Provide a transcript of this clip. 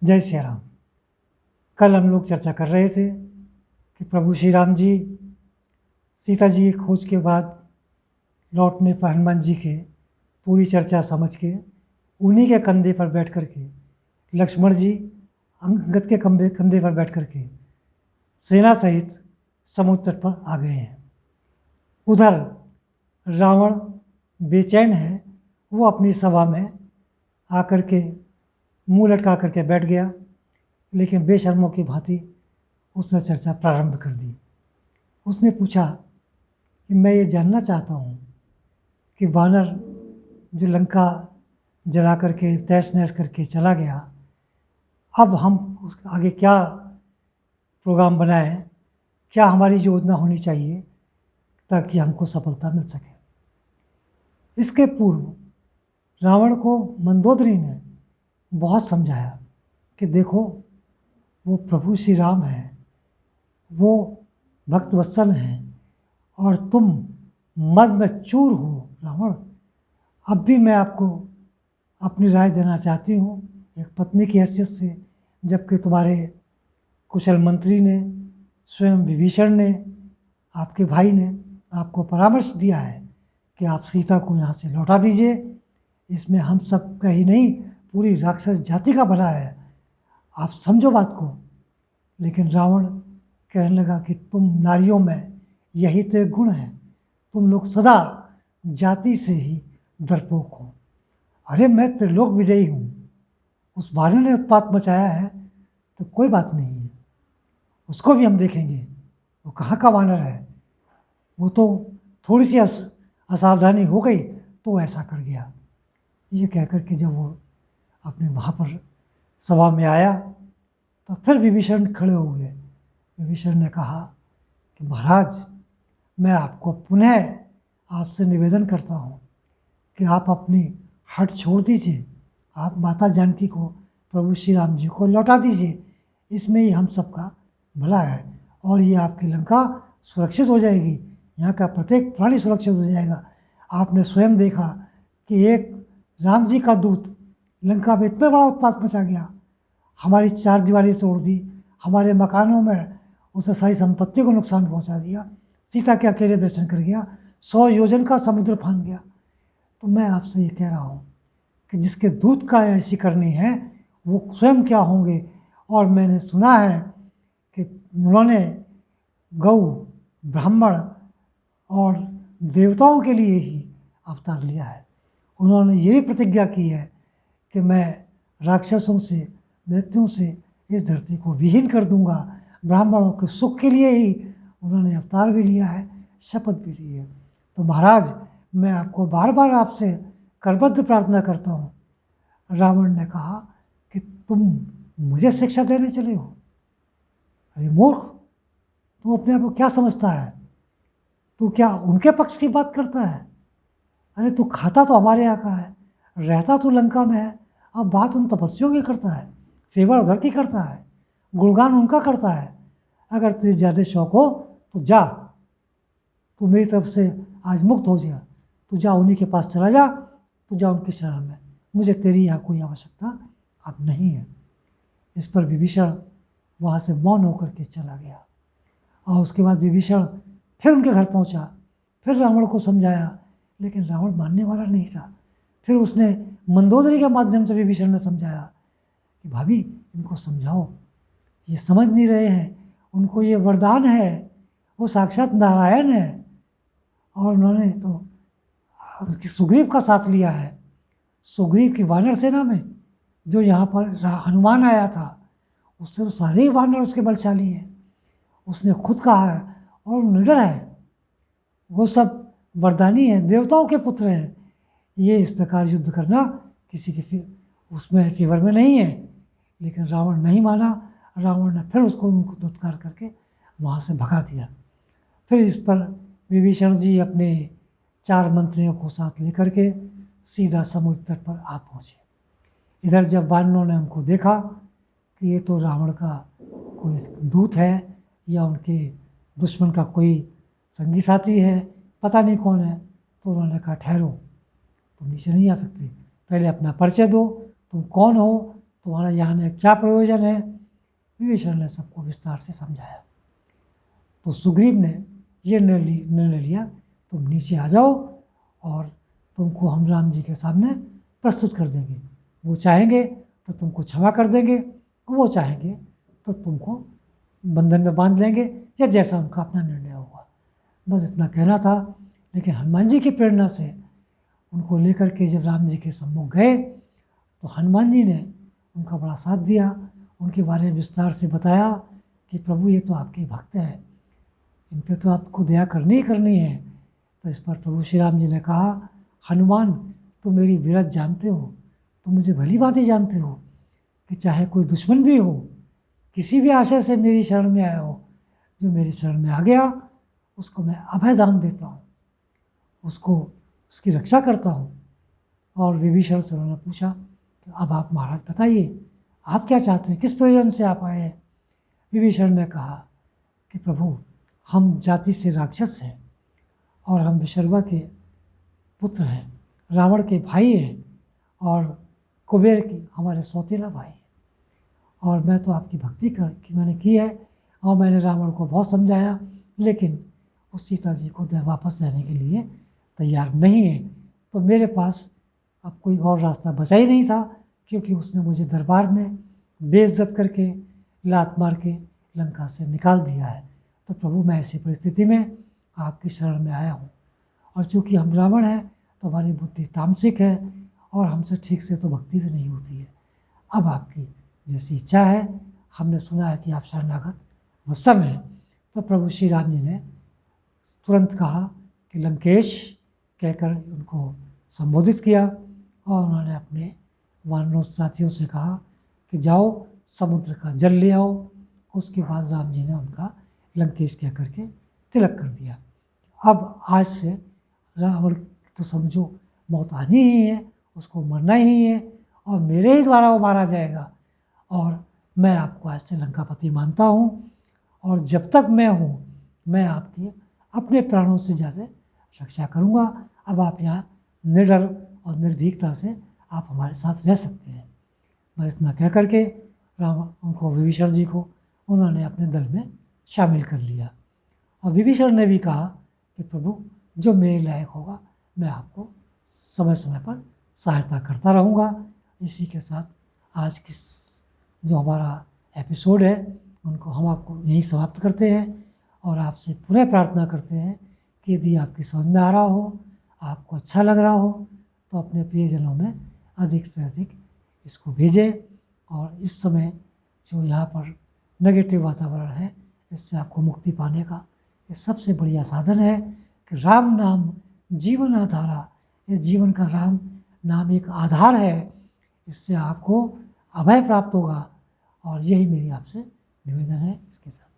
जय श्री राम। कल हम लोग चर्चा कर रहे थे कि प्रभु श्री राम जी सीता जी की खोज के बाद लौटने पर हनुमान जी के पूरी चर्चा समझ के उन्हीं के कंधे पर बैठ कर के लक्ष्मण जी अंगद के कंधे पर बैठ कर के सेना सहित समुद्र तट पर आ गए हैं। उधर रावण बेचैन है, वो अपनी सभा में आकर के मुंह लटका करके बैठ गया, लेकिन बेशर्मों की भांति उसने चर्चा प्रारंभ कर दी। उसने पूछा कि मैं ये जानना चाहता हूँ कि वानर जो लंका जला करके तहस नहस करके चला गया, अब हम उसके आगे क्या प्रोग्राम बनाएं, क्या हमारी योजना होनी चाहिए ताकि हमको सफलता मिल सके। इसके पूर्व रावण को मंदोदरी ने बहुत समझाया कि देखो, वो प्रभु श्री राम हैं, वो भक्त वत्सल हैं और तुम मद में चूर हो रावण। अब भी मैं आपको अपनी राय देना चाहती हूँ एक पत्नी की हैसियत से, जबकि तुम्हारे कुशल मंत्री ने, स्वयं विभीषण ने, आपके भाई ने आपको परामर्श दिया है कि आप सीता को यहाँ से लौटा दीजिए। इसमें हम सब का ही नहीं, पूरी राक्षस जाति का भला है, आप समझो बात को। लेकिन रावण कहने लगा कि तुम नारियों में यही तो एक गुण है, तुम लोग सदा जाति से ही डरपोक हो। अरे मैं त्रिलोक विजयी हूँ, उस वानर ने उत्पात मचाया है तो कोई बात नहीं है, उसको भी हम देखेंगे, वो कहाँ का वानर है, वो तो थोड़ी सी असावधानी हो गई तो ऐसा कर गया। ये कहकर के जब वो अपने वहाँ पर सभा में आया तो फिर विभीषण खड़े हो गए। विभीषण ने कहा कि महाराज, मैं आपको पुनः आपसे निवेदन करता हूँ कि आप अपनी हट छोड़ दीजिए, आप माता जानकी को, प्रभु श्री राम जी को लौटा दीजिए, इसमें ही हम सबका भला है और ये आपकी लंका सुरक्षित हो जाएगी, यहाँ का प्रत्येक प्राणी सुरक्षित हो जाएगा। आपने स्वयं देखा कि एक राम जी का दूत लंका में इतना बड़ा उत्पात मचा गया, हमारी चार दीवारी तोड़ दी, हमारे मकानों में उसने सारी संपत्ति को नुकसान पहुंचा दिया, सीता के अकेले दर्शन कर गया, 100 योजन का समुद्र फांद गया। तो मैं आपसे ये कह रहा हूँ कि जिसके दूत का ऐसी करनी है वो स्वयं क्या होंगे। और मैंने सुना है कि उन्होंने गौ, ब्राह्मण और देवताओं के लिए ही अवतार लिया है। उन्होंने ये भी प्रतिज्ञा की है कि मैं राक्षसों से, दैत्यों से इस धरती को विहीन कर दूंगा। ब्राह्मणों के सुख के लिए ही उन्होंने अवतार भी लिया है, शपथ भी ली है। तो महाराज, मैं आपको बार बार आपसे करबद्ध प्रार्थना करता हूँ। रावण ने कहा कि तुम मुझे शिक्षा देने चले हो? अरे मूर्ख, तू अपने आप को क्या समझता है? तू क्या उनके पक्ष की बात करता है? अरे तू खाता तो हमारे यहाँ का है, रहता तो लंका में है, अब बात उन तपस्वियों की करता है, फेवर उधर की करता है, गुणगान उनका करता है। अगर तुझे ज़्यादा शौक हो तो जा, तू मेरी तरफ से आज मुक्त हो जा, तू जा उन्हीं के पास चला जा, तू जा उनकी शरण में, मुझे तेरी यहाँ कोई आवश्यकता अब नहीं है। इस पर विभीषण वहाँ से मौन होकर के चला गया। और उसके बाद विभीषण फिर उनके घर पहुँचा, फिर रावण को समझाया, लेकिन रावण मानने वाला नहीं था। फिर उसने मंदोदरी के माध्यम से विभीषण ने समझाया कि भाभी, इनको समझाओ, ये समझ नहीं रहे हैं, उनको ये वरदान है, वो साक्षात नारायण है और उन्होंने तो उसकी सुग्रीव का साथ लिया है। सुग्रीव की वानर सेना में जो यहाँ पर हनुमान आया था, उससे तो सारे ही वानर उसके बलशाली हैं। उसने खुद कहा है और निडर है, वो सब वरदानी हैं, देवताओं के पुत्र हैं। ये इस प्रकार युद्ध करना किसी के उसमें फेवर में नहीं है। लेकिन रावण नहीं माना। रावण ने फिर उसको उनको दुत्कार करके वहाँ से भगा दिया। फिर इस पर विभीषण जी अपने 4 मंत्रियों को साथ लेकर के सीधा समुद्र तट पर आ पहुँचे। इधर जब वानरों ने उनको देखा कि ये तो रावण का कोई दूत है या उनके दुश्मन का कोई संगी साथी है, पता नहीं कौन है, तो उन्होंने कहा ठहरो, तुम नीचे नहीं आ सकते, पहले अपना परिचय दो, तुम कौन हो, तुम्हारा यहाँ आने का क्या प्रयोजन है। विभीषण ने सबको विस्तार से समझाया। तो सुग्रीव ने ये निर्णय लिया, तुम नीचे आ जाओ और तुमको हम राम जी के सामने प्रस्तुत कर देंगे। वो चाहेंगे तो तुमको क्षमा कर देंगे, वो चाहेंगे तो तुमको बंधन में बांध लेंगे, या जैसा उनका अपना निर्णय होगा। बस इतना कहना था। लेकिन हनुमान जी की प्रेरणा से उनको लेकर के जब राम जी के सम्मुख गए तो हनुमान जी ने उनका बड़ा साथ दिया, उनके बारे में विस्तार से बताया कि प्रभु ये तो आपके भक्त हैं, इन पर तो आपको दया करनी ही करनी है। तो इस पर प्रभु श्री राम जी ने कहा, हनुमान तुम मेरी विरत जानते हो, तुम मुझे भली बात ही जानते हो कि चाहे कोई दुश्मन भी हो, किसी भी आशय से मेरी शरण में आया हो, जो मेरी शरण में आ गया उसको मैं अभय दान देता हूँ, उसको उसकी रक्षा करता हूँ। और विभीषण से उन्होंने पूछा कि अब आप महाराज बताइए, आप क्या चाहते हैं, किस प्रयोजन से आप आए हैं। विभीषण ने कहा कि प्रभु हम जाति से राक्षस हैं और हम विशर्वा के पुत्र हैं, रावण के भाई हैं और कुबेर की हमारे सौतेला भाई हैं। और मैं तो आपकी भक्ति मैंने की है और मैंने रावण को बहुत समझाया, लेकिन उस सीता जी को वापस देने के लिए तैयार नहीं है। तो मेरे पास अब कोई और रास्ता बचा ही नहीं था, क्योंकि उसने मुझे दरबार में बेइज्जत करके लात मार के लंका से निकाल दिया है। तो प्रभु मैं ऐसी परिस्थिति में आपकी शरण में आया हूँ, और चूँकि हम ब्राह्मण हैं तो हमारी बुद्धि तामसिक है और हमसे ठीक से तो भक्ति भी नहीं होती है। अब आपकी जैसी इच्छा है, हमने सुना है कि आप शरणागत वत्सल हैं। तो प्रभु श्री राम जी ने तुरंत कहा कि लंकेश कहकर उनको संबोधित किया, और उन्होंने अपने वानरों साथियों से कहा कि जाओ समुद्र का जल ले आओ। उसके बाद राम जी ने उनका लंकेश कह करके तिलक कर दिया। अब आज से रावण तो समझो मौत आनी ही है, उसको मरना ही है और मेरे ही द्वारा वो मारा जाएगा, और मैं आपको आज से लंकापति मानता हूँ, और जब तक मैं हूँ मैं आपकी अपने प्राणों से ज़्यादा रक्षा करूँगा। अब आप यहाँ निडर और निर्भीकता से आप हमारे साथ रह सकते हैं। मैं इतना कह करके उनको विभीषण जी को उन्होंने अपने दल में शामिल कर लिया। और विभीषण ने भी कहा कि प्रभु जो मेरे लायक होगा मैं आपको समय समय पर सहायता करता रहूँगा। इसी के साथ आज की जो हमारा एपिसोड है उनको हम आपको यहीं समाप्त करते हैं, और आपसे पुनः प्रार्थना करते हैं कि यदि आपकी समझ में आ रहा हो, आपको अच्छा लग रहा हो, तो अपने प्रियजनों में अधिक से अधिक इसको भेजें। और इस समय जो यहाँ पर नेगेटिव वातावरण है, इससे आपको मुक्ति पाने का ये सबसे बढ़िया साधन है कि राम नाम जीवन आधारा। ये जीवन का राम नाम एक आधार है, इससे आपको अभय प्राप्त होगा। और यही मेरी आपसे निवेदन है। इसके साथ